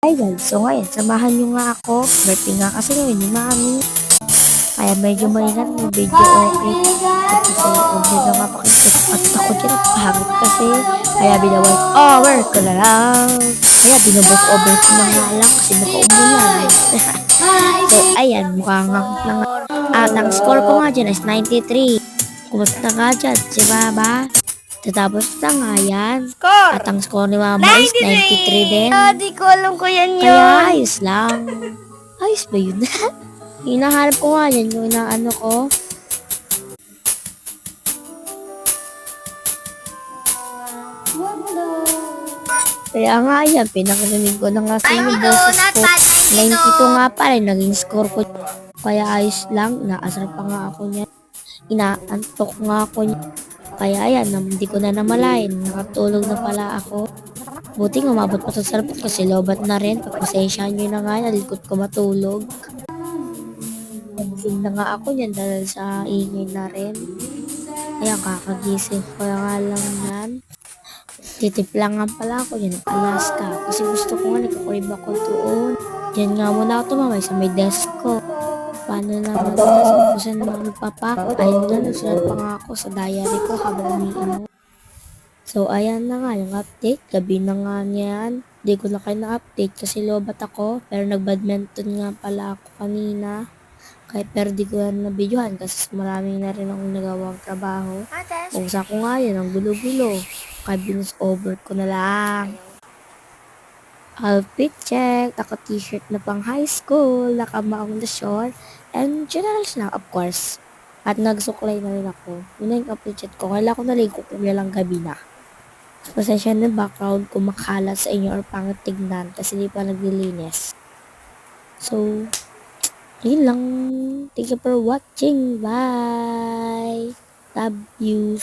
Hi guys, so ngayon, samahan nyo nga ako. Birthday nga kasi ngayon ni Mami. Kaya medyo maingat mo video okay. Kasi hindi na nga pakikot at ako dyan at pangit kasi. Kaya binawork over ko na lang. Kaya binawork over ko na nga lang kasi baka umulan. So ayan, mukhang na nga. At ang score ko nga dyan is 93. Kumusta nga dyan, si Baba? Tatapos na nga yan. Score! At ang score ni Mama is 93 din. Di ko alam ko yan yun. Kaya ayos lang. Ayos ba yun? Hinahanap ko nga yan yung inaano ko. Kaya nga yan, pinakarinig ko na nga sa inyo boses ko. 92 nga pa rin, naging score ko. Kaya ayos lang, inaasar pa nga ako niyan. Inaantok nga ako niyan. Kaya ayan, hindi ko na namalayan, nakatulog na pala ako. Buti nga umabot pa sa sarapot kasi lobat na rin. Pagpasensyahan nyo na nga, nalikot ko matulog. Nagising na nga ako niyan dahil sa ingay na rin. Kaya kakagising ko na nga lang yan. Titiplang nga pala ako yan ng Alaska. Kasi gusto ko nga nagkakurib ako doon. Diyan nga muna ako tumamay sa may desk ko. Paano naman kasi gusto naman magpapak. Ayun nga, nagsulat pa nga ako sa diary ko habang umiinom. So, ayan na nga yung update. Gabi na nga niyan. Di ko na kayo na-update kasi lobat ako. Pero nag-badminton nga pala ako kanina. Pero di ko na nabidyohan kasi marami na rin akong nagawang trabaho. Kung sa ko nga yan, ang gulo-gulo. Kaya binus over ko na lang. Outfit check. Naka-t-shirt na pang high school. Nakamaong na short. And generals na, of course. At nagsuklay na rin ako. Yun na yung outfit check ko. Kailangan ko na rin kukuya lang gabi na. Pasensya na background ko makalat sa inyo or pangit tignan kasi di pa naglilinis. So, yun lang. Thank you for watching. Bye! Love you.